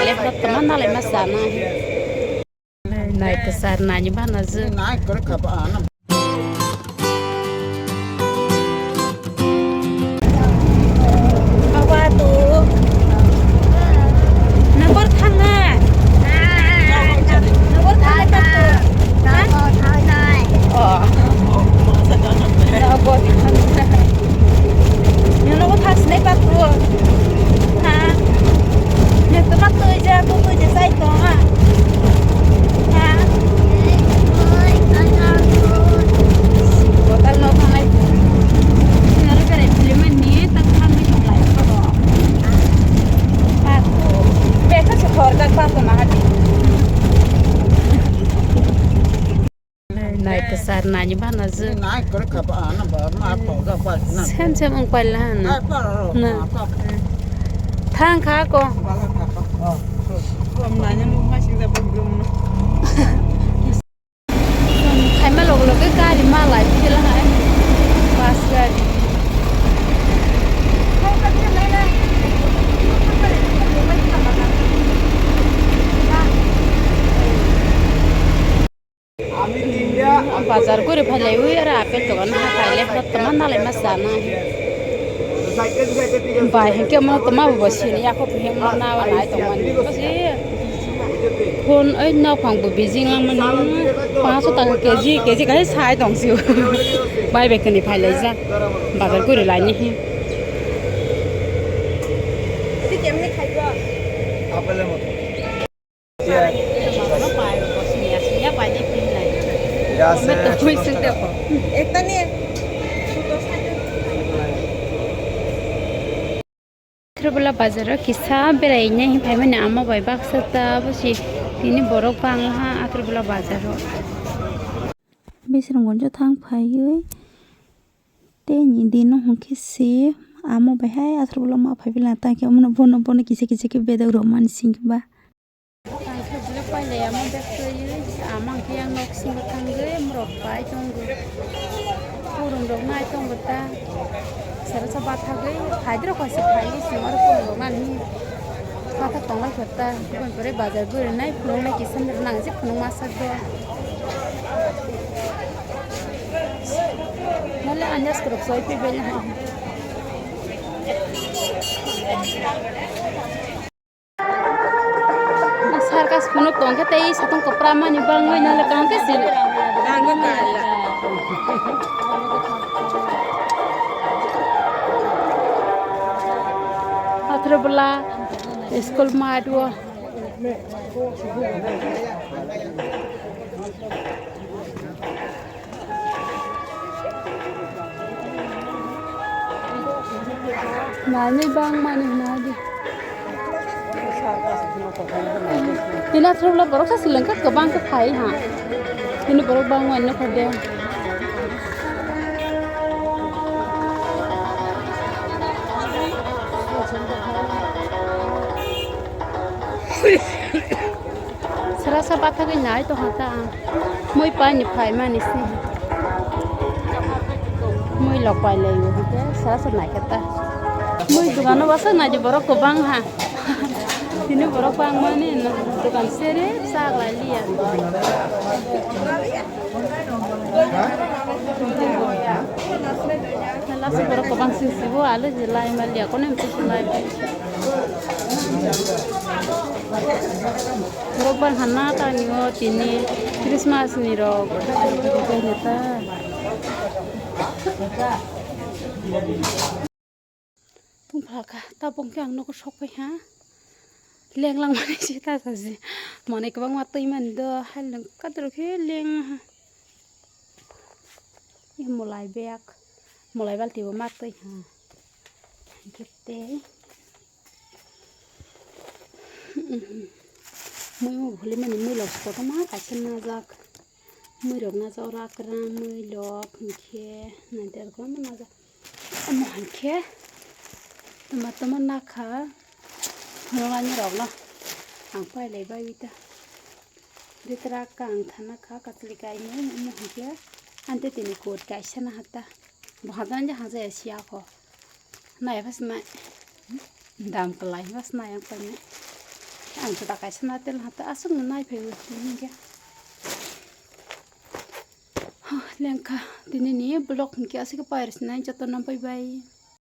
lấy hết tấm nó lại mà sản này từ sản này như bạn là dư qua tù nó bớt thăng à nó bớt thăng cái nó bớt thăng nhưng nó bớt thăng snake bắt luôn ha nhưng tôi bắt tôi chỉ say to à ha có tay nó thằng này nó cái này thì mình nhớ tăng thăng đi không lại có đó bắt bé có sẽ khỏi các bắt mà đi này từ sản này như bạn là dư xem ông quay là nè thang khá con hay mà lộc cái ca thì mà lại thì là hay pass cái bazar করে ফেলে ওই আর apple দোকান খাইলে তমা নালে মাসানা by হেকে মা তমা বসি নি yakো হেং না wa nai tongman basi phone ấy nó khoảng bự bị riêng lắm mà nó 500 টাকা KG cái sai đồng siêu bay về cái này phải lấy ra bazar করে lại nhỉ cái kem này khai qua apple mot nó phải basi ya bay đi pin này मैं तो कोई से देखो एक तो नहीं Atharobula bazar kisa berai नहीं भाई मैंने आमा भाई बाग सकता बस ini borok bangla Atharobula bazar बिसरम गंजो थांग फायै तेनि दिनो हंके से आमा भाई हाय Atharobula मा भाई बिला ता के मन बन किसे के बेदा रोमान सिंगबा Atharobula पाले आमा बेखयै आमा के yang nok sing थांगै मरक बाय दंगो पुरुं रक नाय दंगता सारा सब बात थागै फायद्र खसे फायि सिमर पुरुं रक नानि फाथा तंगल खता बन परे बाजार गुरे नाय फुलं नाय किसन नांग जे फुलं मासक दो नले अन्यास करक सय पे बेल हा सरकार फुनो तंग ते सतंग कपड़ा मानि बांगै नले कां के सिल दांग काला Atharobula school madwo mani bang mani nadi ini Atharobula borok sa silangka kebang ke phai ha ini borok bang wan no khade serasa patah ke nyai to hata moi pa ni phai ma ni si moi lok pai le yo ke serasa nai kata moi dukan wasa na je borok ko bang ha ini borok bang ma ni na dukan sere sak la lia Nala si borok ko bang sisibo ala je lai ma lia ko nem si lai borok bang hana ta ni o tini Christmas ni ro ko neta pung phaka ta pung kyang no ko sok pai ha leng lang mani si ta sa si mane ko bang ma tui man do hal ka tro khe leng ha i molai bek molai bal ti bo ma tui ha kete moi mo bhole mani moi lok ko ma ka chen na jak moi rok na zaura kra moi lok khe na der ko ma na mo han khe tama na kha Nora ni rok na ang pai le bai ta ditra kang thana kha katli kai mo mo han khe ante tini kot kai sana hata bhadan ja haja asia ko na bas na dam kalai bas na yang pai ang sudah kaisa na tel hata asung nai phegu ninge lengka dini ni blog ke asik pairs nai jatan nam bye bye.